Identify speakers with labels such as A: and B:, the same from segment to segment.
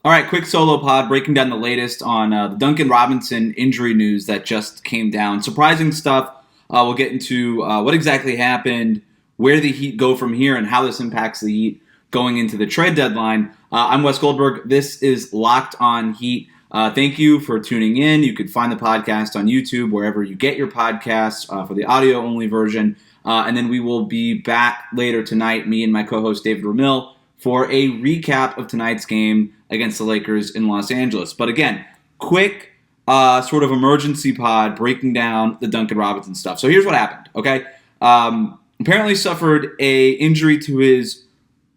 A: All right, quick solo pod breaking down the latest on the Duncan Robinson injury news that just came down. Surprising stuff. We'll get into what exactly happened, where the Heat go from here, and how this impacts the Heat going into the trade deadline. I'm Wes Goldberg. This is Locked On Heat. Thank you for tuning in. You could find the podcast on YouTube, wherever you get your podcasts for the audio-only version. And then we will be back later tonight, me and my co-host David Ramil, for a recap of tonight's game against the Lakers in Los Angeles. But again, quick sort of emergency pod breaking down the Duncan Robinson stuff. So here's what happened, okay? Apparently suffered a injury to his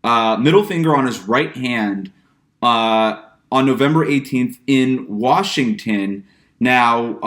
A: middle finger on his right hand on November 18th in Washington. Now,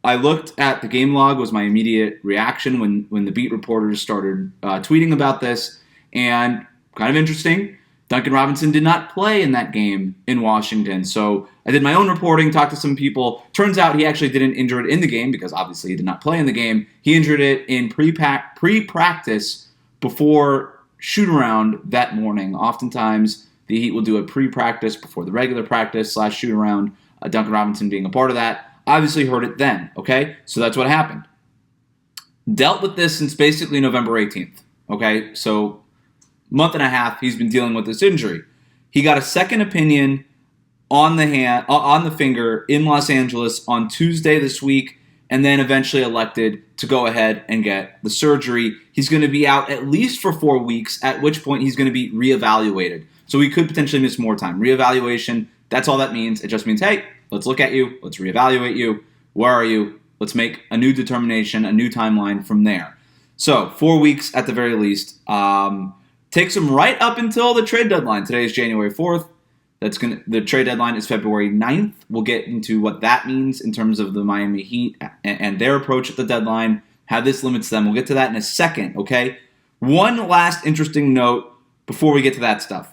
A: I looked at the game log, was my immediate reaction when the beat reporters started tweeting about this, and kind of interesting, Duncan Robinson did not play in that game in Washington. So I did my own reporting, talked to some people. Turns out he actually didn't injure it in the game because obviously he did not play in the game. He injured it in pre-practice before shoot-around that morning. Oftentimes the Heat will do a pre-practice before the regular practice / shoot-around, Duncan Robinson being a part of that. Obviously heard it then, okay? So that's what happened. Dealt with this since basically November 18th, okay? So month and a half, he's been dealing with this injury. He got a second opinion on the finger in Los Angeles on Tuesday this week, and then eventually elected to go ahead and get the surgery. He's going to be out at least for 4 weeks, at which point he's going to be reevaluated. So he could potentially miss more time. Reevaluation, that's all that means. It just means, hey, let's look at you, let's reevaluate you. Where are you? Let's make a new determination, a new timeline from there. So 4 weeks at the very least. Takes him right up until the trade deadline. Today is January 4th. The trade deadline is February 9th. We'll get into what that means in terms of the Miami Heat and their approach at the deadline, how this limits them. We'll get to that in a second, okay? One last interesting note before we get to that stuff.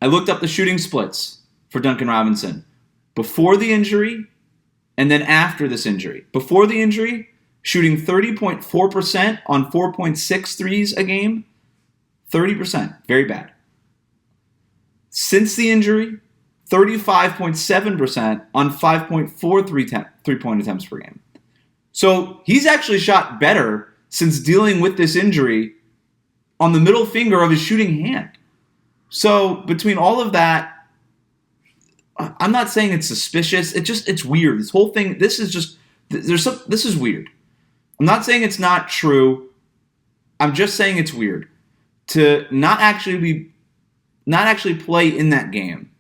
A: I looked up the shooting splits for Duncan Robinson before the injury and then after this injury. Before the injury, shooting 30.4% on 4.6 threes a game. 30%, very bad. Since the injury, 35.7% on 5.4 three-point attempts per game. So he's actually shot better since dealing with this injury on the middle finger of his shooting hand. So between all of that, I'm not saying it's suspicious. It's weird. This whole thing, this is weird. I'm not saying it's not true. I'm just saying it's weird. To not actually play in that game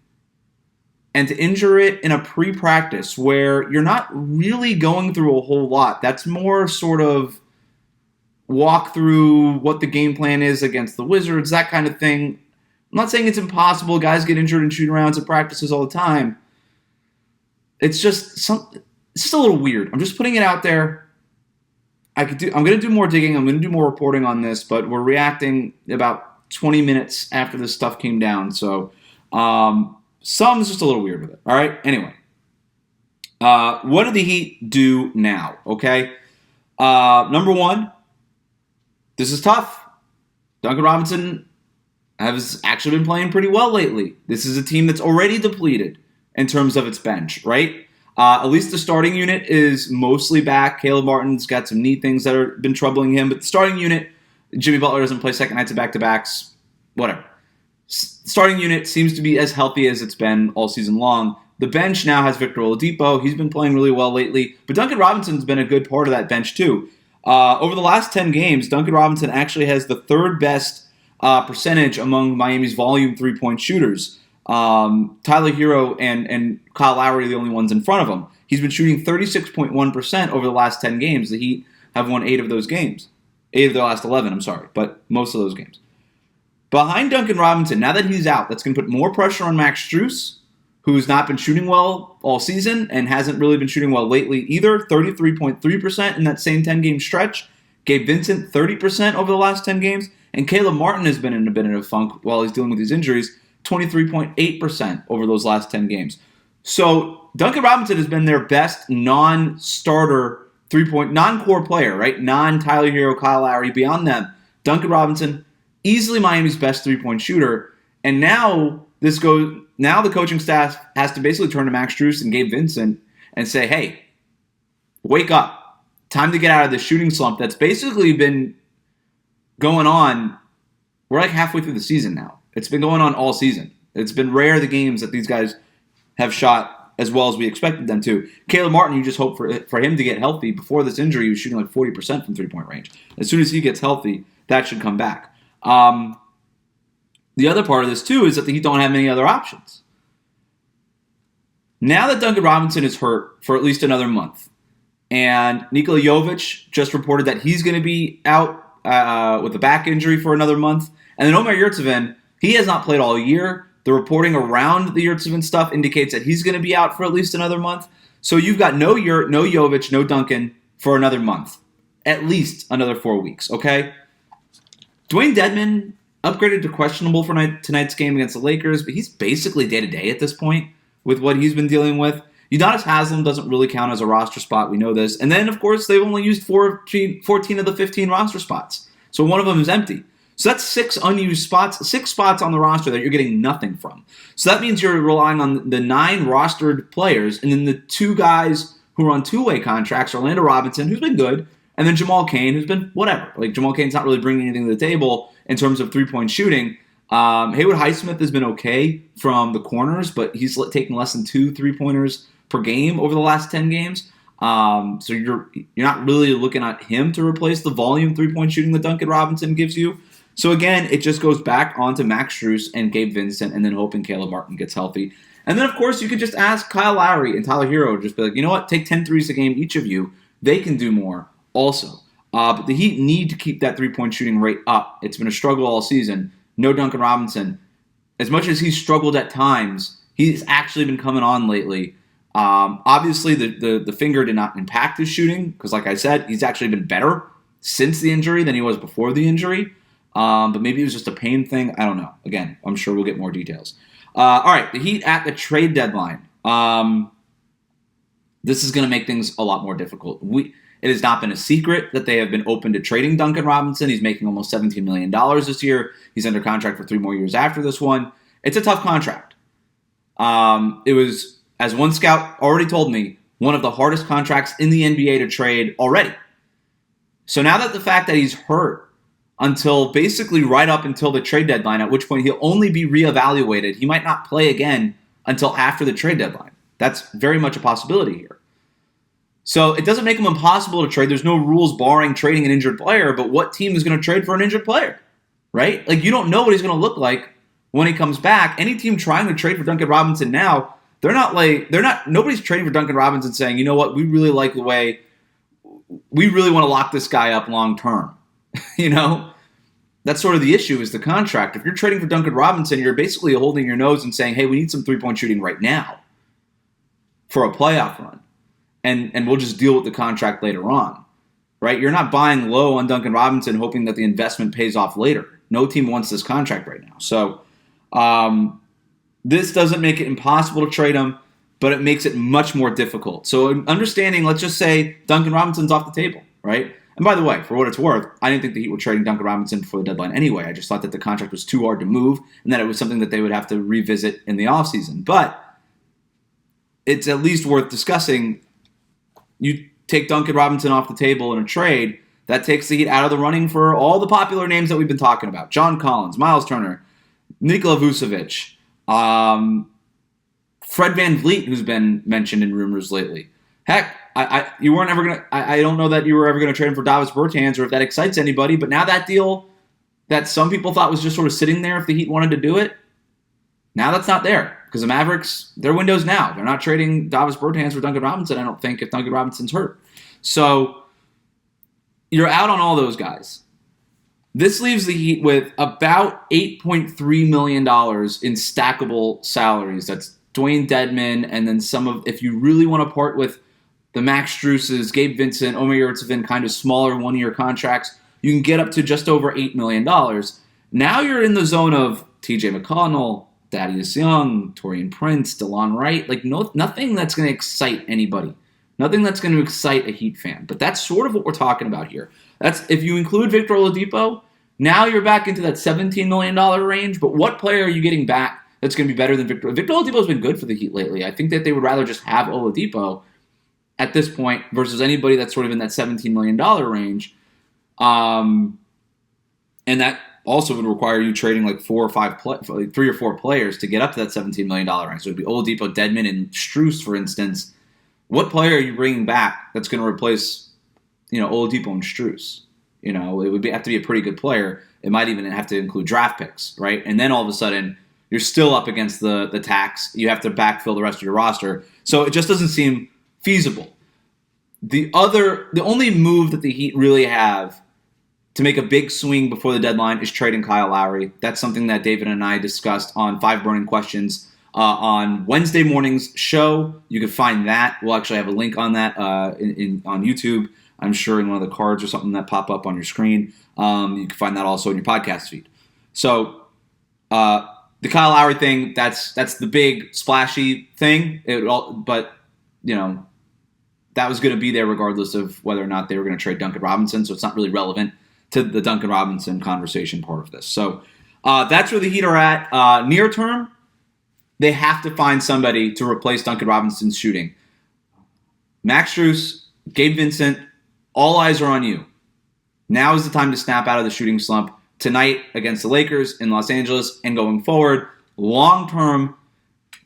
A: and to injure it in a pre-practice where you're not really going through a whole lot. That's more sort of walk through what the game plan is against the Wizards, that kind of thing. I'm not saying it's impossible. Guys get injured in shoot-arounds and practices all the time. It's just a little weird. I'm just putting it out there. I'm going to do more digging. I'm going to do more reporting on this, but we're reacting about 20 minutes after this stuff came down. So something's just a little weird with it. All right. Anyway, what do the Heat do now? Okay. Number one, this is tough. Duncan Robinson has actually been playing pretty well lately. This is a team that's already depleted in terms of its bench, right? At least the starting unit is mostly back. Caleb Martin's got some knee things that have been troubling him. But the starting unit, Jimmy Butler doesn't play second nights of back-to-backs. Whatever. Starting unit seems to be as healthy as it's been all season long. The bench now has Victor Oladipo. He's been playing really well lately. But Duncan Robinson's been a good part of that bench too. Over the last 10 games, Duncan Robinson actually has the third best percentage among Miami's volume three-point shooters. Tyler Herro and Kyle Lowry are the only ones in front of him. He's been shooting 36.1% over the last 10 games. The Heat have won 8 of those games. 8 of the last 11, I'm sorry, but most of those games. Behind Duncan Robinson, now that he's out, that's going to put more pressure on Max Strus, who's not been shooting well all season and hasn't really been shooting well lately either. 33.3% in that same 10-game stretch. Gabe Vincent, 30% over the last 10 games. And Caleb Martin has been in a bit of a funk while he's dealing with these injuries. 23.8% over those last 10 games. So Duncan Robinson has been their best non-starter non-core player, right? Non-Tyler Herro, Kyle Lowry. Beyond them, Duncan Robinson, easily Miami's best three-point shooter. And now this now the coaching staff has to basically turn to Max Strus and Gabe Vincent and say, hey, wake up. Time to get out of the shooting slump that's basically been going on. We're like halfway through the season now. It's been going on all season. It's been rare the games that these guys have shot as well as we expected them to. Caleb Martin, you just hope for him to get healthy. Before this injury, he was shooting like 40% from three-point range. As soon as he gets healthy, that should come back. The other part of this, too, is that the Heat don't have many other options. Now that Duncan Robinson is hurt for at least another month, and Nikola Jovic just reported that he's going to be out with a back injury for another month, and then Omer Yurtseven, he has not played all year. The reporting around the Yurtseven stuff indicates that he's going to be out for at least another month. So you've got no Jovic, no Duncan for another month. At least another 4 weeks, okay? Dwayne Dedmon upgraded to questionable for tonight's game against the Lakers, but he's basically day-to-day at this point with what he's been dealing with. Udonis Haslem doesn't really count as a roster spot. We know this. And then, of course, they've only used 14 of the 15 roster spots. So one of them is empty. So that's 6 unused spots, 6 spots on the roster that you're getting nothing from. So that means you're relying on the 9 rostered players and then the 2 guys who are on two-way contracts, Orlando Robinson, who's been good, and then Jamal Cain, who's been whatever. Like, Jamal Cain's not really bringing anything to the table in terms of three-point shooting. Haywood Highsmith has been okay from the corners, but he's taking less than 2 3-pointers per game over the last 10 games. So you're not really looking at him to replace the volume three-point shooting that Duncan Robinson gives you. So again, it just goes back onto Max Strus and Gabe Vincent and then hoping Caleb Martin gets healthy. And then, of course, you could just ask Kyle Lowry and Tyler Herro, just be like, you know what, take 10 threes a game, each of you. They can do more also. But the Heat need to keep that three-point shooting rate up. It's been a struggle all season. No Duncan Robinson. As much as he's struggled at times, he's actually been coming on lately. Obviously, the finger did not impact his shooting because, like I said, he's actually been better since the injury than he was before the injury. But maybe it was just a pain thing. I don't know. Again, I'm sure we'll get more details. All right, the Heat at the trade deadline. This is going to make things a lot more difficult. It has not been a secret that they have been open to trading Duncan Robinson. He's making almost $17 million this year. He's under contract for 3 more years after this one. It's a tough contract. It was, as one scout already told me, one of the hardest contracts in the NBA to trade already. So now that the fact that he's hurt until basically right up until the trade deadline, at which point he'll only be reevaluated. He might not play again until after the trade deadline. That's very much a possibility here. So it doesn't make him impossible to trade. There's no rules barring trading an injured player, but what team is going to trade for an injured player, right? Like, you don't know what he's going to look like when he comes back. Any team trying to trade for Duncan Robinson now, nobody's trading for Duncan Robinson saying, you know what, we really like the way, we really want to lock this guy up long term. You know, that's sort of the issue is the contract. If you're trading for Duncan Robinson, you're basically holding your nose and saying, hey, we need some three-point shooting right now for a playoff run. And we'll just deal with the contract later on, right? You're not buying low on Duncan Robinson hoping that the investment pays off later. No team wants this contract right now. So this doesn't make it impossible to trade him, but it makes it much more difficult. So understanding, let's just say Duncan Robinson's off the table, right? And by the way, for what it's worth, I didn't think the Heat were trading Duncan Robinson before the deadline anyway. I just thought that the contract was too hard to move and that it was something that they would have to revisit in the offseason. But it's at least worth discussing. You take Duncan Robinson off the table in a trade, that takes the Heat out of the running for all the popular names that we've been talking about. John Collins, Miles Turner, Nikola Vucevic, Fred VanVleet, who's been mentioned in rumors lately. Heck, you weren't ever gonna. I don't know that you were ever gonna trade him for Davis Bertans or if that excites anybody. But now that deal that some people thought was just sort of sitting there if the Heat wanted to do it, now that's not there because the Mavericks, their window's now. They're not trading Davis Bertans for Duncan Robinson. I don't think if Duncan Robinson's hurt. So you're out on all those guys. This leaves the Heat with about $8.3 million in stackable salaries. That's Dwayne Dedmon, and then some of, if you really want to part with the Max Struses, Gabe Vincent, Omer Yurtseven, kind of smaller one-year contracts, you can get up to just over $8 million. Now you're in the zone of TJ McConnell, Thaddeus Young, Taurean Prince, DeLon Wright, like nothing that's going to excite anybody. Nothing that's going to excite a Heat fan. But that's sort of what we're talking about here. That's if you include Victor Oladipo, now you're back into that $17 million range. But what player are you getting back that's going to be better than Victor. Victor Oladipo's been good for the Heat lately. I think that they would rather just have Oladipo at this point versus anybody that's sort of in that $17 million range. And that also would require you trading like 3 or 4 players to get up to that $17 million range. So it would be Oladipo, Dedmon, and Strus, for instance. What player are you bringing back that's going to replace, Oladipo and Strus? It would have to be a pretty good player. It might even have to include draft picks, right? And then all of a sudden, you're still up against the tax. You have to backfill the rest of your roster. So it just doesn't seem feasible. The only move that the Heat really have to make a big swing before the deadline is trading Kyle Lowry. That's something that David and I discussed on 5 Burning Questions on Wednesday morning's show. You can find that. We'll actually have a link on that on YouTube. I'm sure in one of the cards or something that pop up on your screen. You can find that also in your podcast feed. So the Kyle Lowry thing, that's the big splashy thing. But that was going to be there regardless of whether or not they were going to trade Duncan Robinson. So it's not really relevant to the Duncan Robinson conversation part of this. So that's where the Heat are at. Near term, they have to find somebody to replace Duncan Robinson's shooting. Max Strus, Gabe Vincent, all eyes are on you. Now is the time to snap out of the shooting slump tonight against the Lakers in Los Angeles and going forward. Long term,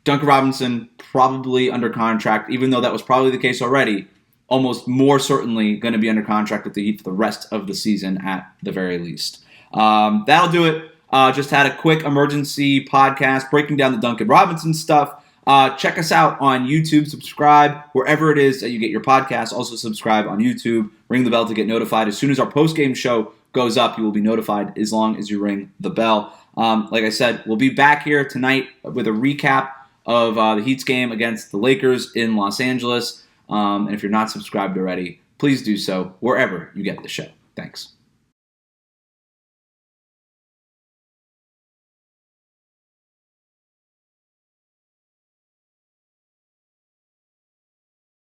A: Duncan Robinson probably under contract, even though that was probably the case already, almost more certainly going to be under contract with the Heat for the rest of the season at the very least. That'll do it. Just had a quick emergency podcast breaking down the Duncan Robinson stuff. Check us out on YouTube. Subscribe wherever it is that you get your podcasts. Also subscribe on YouTube. Ring the bell to get notified. As soon as our post-game show goes up, you will be notified as long as you ring the bell. Like I said, we'll be back here tonight with a recap of the Heat's game against the Lakers in Los Angeles. And if you're not subscribed already, please do so wherever you get the show. Thanks.